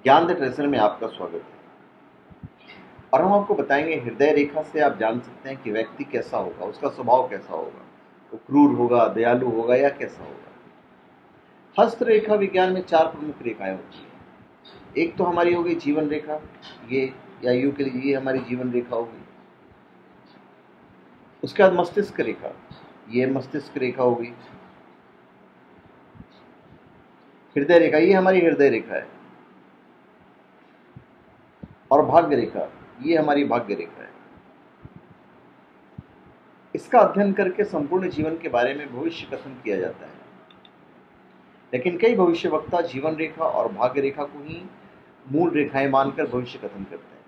ज्ञान the treasure में आपका स्वागत है। और हम आपको बताएंगे हृदय रेखा से आप जान सकते हैं कि व्यक्ति कैसा होगा, उसका स्वभाव कैसा होगा, वो क्रूर होगा, दयालु होगा या कैसा होगा। हस्त रेखा विज्ञान में 4 प्रमुख रेखाएं होती हैं। एक तो हमारी हो गई जीवन रेखा, ये या यू के लिए ये हमारी जीवन रेखा हो गई। उसके बाद मस्तिष्क रेखा, ये मस्तिष्क रेखा हो गई। हृदय रेखा, ये हमारी हृदय रेखा है। और भाग्य रेखा, ये हमारी भाग्य रेखा है। इसका अध्ययन करके संपूर्ण जीवन के बारे में भविष्य कथन किया जाता है, लेकिन कई भविष्यवक्ता जीवन रेखा और भाग्य रेखा को ही मूल रेखाएं मानकर भविष्य कथन करते हैं।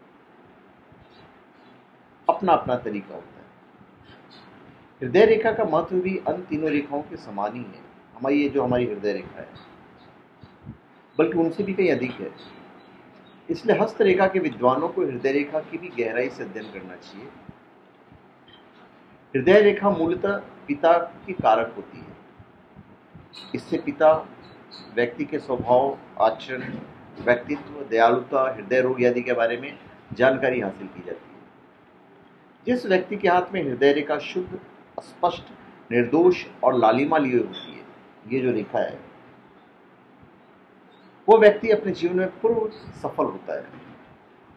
अपना अपना तरीका होता है। हृदय रेखा का महत्व भी अन्य तीनों रेखाओं के समान ही है। हमारी हृदय रेखा है, बल्कि उनसे भी कहीं अधिक है। इसलिए हस्त रेखा के विद्वानों को हृदय रेखा की भी गहराई से अध्ययन करना चाहिए। हृदय रेखा मूलतः पिता की कारक होती है। इससे पिता व्यक्ति के स्वभाव, आचरण, व्यक्तित्व, दयालुता, हृदय रोग आदि के बारे में जानकारी हासिल की जाती है। जिस व्यक्ति के हाथ में हृदय रेखा शुद्ध, स्पष्ट, निर्दोष और लालिमा लिए होती है, ये जो रेखा है, वो व्यक्ति अपने जीवन में पूर्व सफल होता है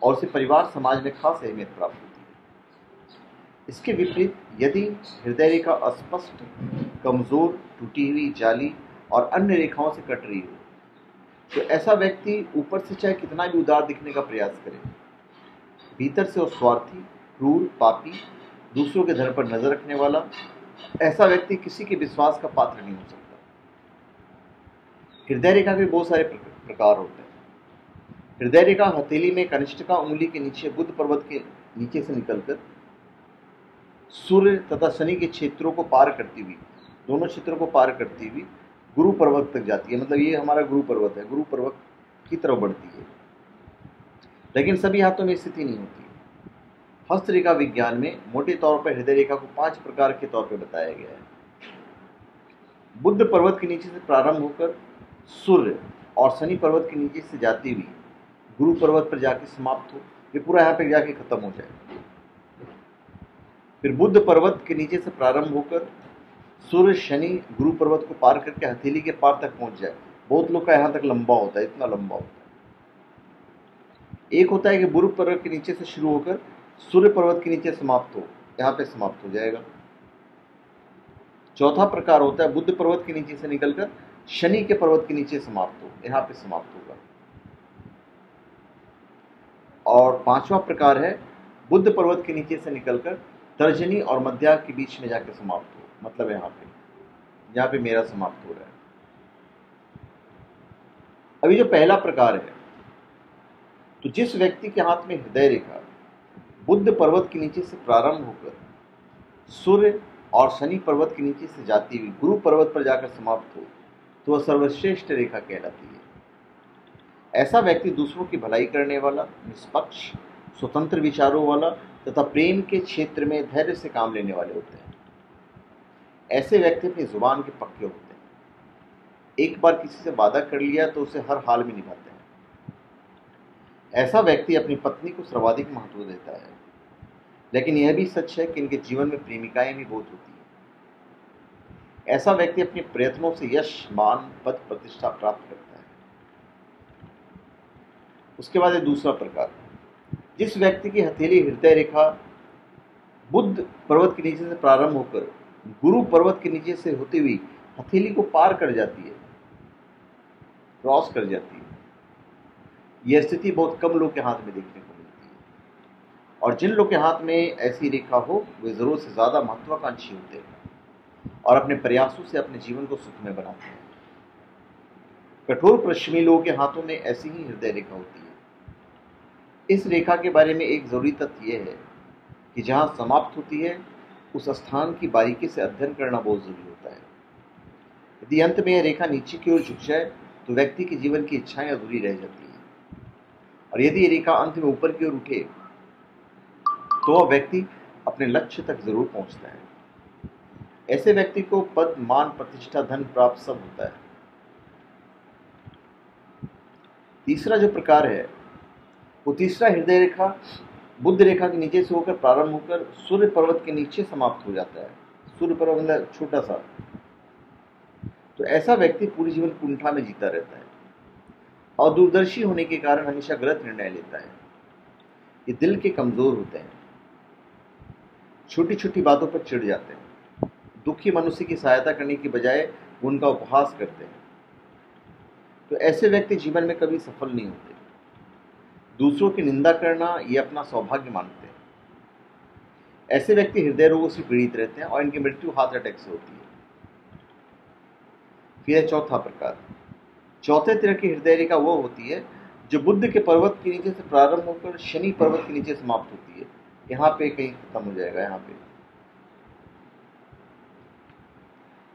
और उसे परिवार समाज में खास अहमियत प्राप्त होती है। इसके विपरीत यदि हृदय रेखा अस्पष्ट, कमजोर, टूटी हुई, जाली और अन्य रेखाओं से कट रही हो, तो ऐसा व्यक्ति ऊपर से चाहे कितना भी उदार दिखने का प्रयास करे, भीतर से वो स्वार्थी, क्रूर, पापी, दूसरों के धर्म पर नजर रखने वाला, ऐसा व्यक्ति किसी के विश्वास का पात्र नहीं हो सकता। हृदय रेखा के बहुत सारे प्रकार होते हैं। हृदय रेखा हथेली में कनिष्ठिका उंगली के नीचे बुध पर्वत के नीचे से निकलकर सूर्य तथा शनि के क्षेत्रों को पार करती हुई, दोनों क्षेत्रों को पार करती हुई गुरु पर्वत तक जाती है। मतलब ये हमारा गुरु पर्वत है, गुरु पर्वत की तरफ बढ़ती है। लेकिन सभी हाथों में स्थिति नहीं होती। हस्तरेखा विज्ञान में मोटे तौर पर हृदय रेखा को 5 प्रकार के तौर पर बताया गया है। बुध पर्वत के नीचे से प्रारंभ होकर सूर्य और शनि पर्वत के नीचे से जाती हुई गुरु पर्वत पर जाके समाप्त हो, ये पूरा यहाँ पे जाके खत्म हो जाए। फिर बुध पर्वत के नीचे से प्रारंभ होकर सूर्य, शनि, गुरु पर्वत को पार करके हथेली के पार तक पहुंच जाए। बहुत लोग का यहाँ तक लंबा होता है, इतना लंबा होता है। एक होता है कि गुरु पर्वत के नीचे से शुरू होकर सूर्य पर्वत के नीचे समाप्त हो, यहाँ पे समाप्त हो जाएगा। चौथा प्रकार होता है बुध पर्वत के नीचे से निकलकर शनि के पर्वत के नीचे समाप्त हो, यहाँ पे समाप्त होगा। और 5वां प्रकार है बुध पर्वत के नीचे से निकलकर तर्जनी और मध्या के बीच में जाकर समाप्त हो, मतलब यहाँ पे मेरा समाप्त हो रहा है। अभी जो पहला प्रकार है, तो जिस व्यक्ति के हाथ में हृदय रेखा बुध पर्वत के नीचे से प्रारंभ होकर सूर्य और शनि पर्वत के नीचे से जाती हुई गुरु पर्वत पर जाकर समाप्त हो, तो वह सर्वश्रेष्ठ रेखा कहलाती है। ऐसा व्यक्ति दूसरों की भलाई करने वाला, निष्पक्ष, स्वतंत्र विचारों वाला तथा प्रेम के क्षेत्र में धैर्य से काम लेने वाले होते हैं। ऐसे व्यक्ति अपनी जुबान के पक्के होते हैं। एक बार किसी से वादा कर लिया तो उसे हर हाल में निभाते हैं। ऐसा व्यक्ति अपनी पत्नी को सर्वाधिक महत्व देता है। लेकिन यह भी सच है कि इनके जीवन में प्रेमिकाएं भी बहुत होती हैं। ऐसा व्यक्ति अपने प्रयत्नों से यश, मान, पद, प्रतिष्ठा प्राप्त करता है। उसके बाद है दूसरा प्रकार, जिस व्यक्ति की हथेली हृदय रेखा बुध पर्वत के नीचे से प्रारंभ होकर गुरु पर्वत के नीचे से होती हुई हथेली को पार कर जाती है, क्रॉस कर जाती है। यह स्थिति बहुत कम लोग के हाथ में देखने को मिलती है। और जिन लोग के हाथ में ऐसी रेखा हो, वे जरूरत से ज्यादा महत्वाकांक्षी होते हैं और अपने प्रयासों से अपने जीवन को सुखमय बनाते हैं। कठोर परिश्रमी लोगों के हाथों में ऐसी ही हृदय रेखा होती है। इस रेखा के बारे में एक जरूरी तथ्य यह है कि जहां समाप्त होती है, उस स्थान की बारीकी से अध्ययन करना बहुत जरूरी होता है। यदि अंत में यह रेखा नीचे की ओर झुक जाए, तो व्यक्ति के जीवन की इच्छाएं अधूरी रह जाती हैं। और यदि ये रेखा अंत में ऊपर की ओर उठे, तो वह व्यक्ति अपने लक्ष्य तक जरूर पहुंचता है। ऐसे व्यक्ति को पद, मान, प्रतिष्ठा, धन प्राप्त सब होता है। तीसरा जो प्रकार है वो तीसरा हृदय रेखा बुध रेखा के नीचे से होकर प्रारंभ होकर सूर्य पर्वत के नीचे समाप्त हो जाता है। सूर्य पर्वत मतलब छोटा सा। तो ऐसा व्यक्ति पूरे जीवन कुंठा में जीता रहता है और दूरदर्शी होने के कारण हमेशा गलत निर्णय लेता है। ये दिल के कमजोर होते हैं, छोटी छोटी बातों पर चिढ़ जाते हैं, दुखी मनुष्य की सहायता करने की बजाय वो उनका उपहास करते हैं। तो ऐसे व्यक्ति जीवन में कभी सफल नहीं होते। दूसरों की निंदा करना ये अपना सौभाग्य मानते हैं। ऐसे व्यक्ति हृदय रोगों से पीड़ित रहते हैं और इनकी मृत्यु हार्ट अटैक से होती है। फिर है चौथा प्रकार। चौथे तरह की हृदय रेखा वो होती है जो बुध के पर्वत के नीचे से प्रारंभ होकर शनि पर्वत के नीचे समाप्त होती है। यहाँ पे कहीं खत्म हो जाएगा यहाँ पे।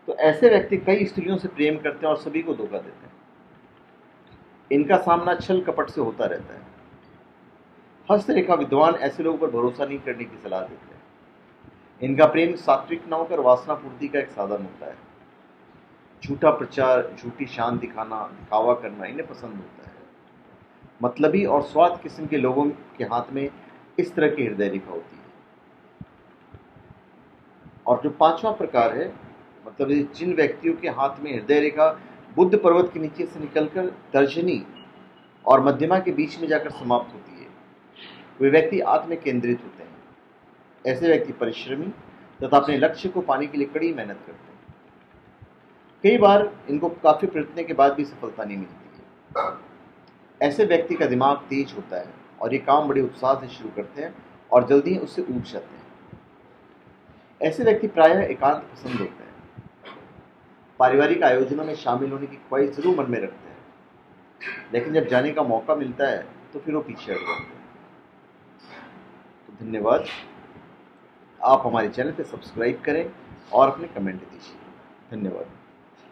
तो ऐसे व्यक्ति कई स्त्रियों से प्रेम करते हैं और सभी को धोखा देते हैं। इनका सामना छल कपट से होता रहता है। हस्तरेखा विद्वान ऐसे लोगों पर भरोसा नहीं करने की सलाह देते हैं। इनका प्रेम सात्विक न होकर वासना पूर्ति का एक साधन होता है। झूठा प्रचार, झूठी शान दिखाना, दिखावा करना इन्हें पसंद होता है। मतलबी और स्वार्थ किस्म के लोगों के हाथ में इस तरह की हृदय रेखा होती है। और जो पांचवा प्रकार है, मतलब जिन व्यक्तियों के हाथ में हृदय रेखा बुध पर्वत के नीचे से निकलकर तर्जनी और मध्यमा के बीच में जाकर समाप्त होती है, वे व्यक्ति आत्म केंद्रित होते हैं। ऐसे व्यक्ति परिश्रमी तथा अपने लक्ष्य को पाने के लिए कड़ी मेहनत करते हैं। कई बार इनको काफी प्रयत्न के बाद भी सफलता नहीं मिलती है। ऐसे व्यक्ति का दिमाग तेज होता है और ये काम बड़े उत्साह से शुरू करते हैं और जल्दी ही उससे ऊब जाते हैं। ऐसे व्यक्ति प्रायः एकांत पसंद होते हैं। पारिवारिक आयोजनों में शामिल होने की ख्वाहिश जरूर मन में रखते हैं, लेकिन जब जाने का मौका मिलता है तो फिर वो पीछे हट जाते हैं। तो धन्यवाद। आप हमारे चैनल पे सब्सक्राइब करें और अपने कमेंट दीजिए। धन्यवाद।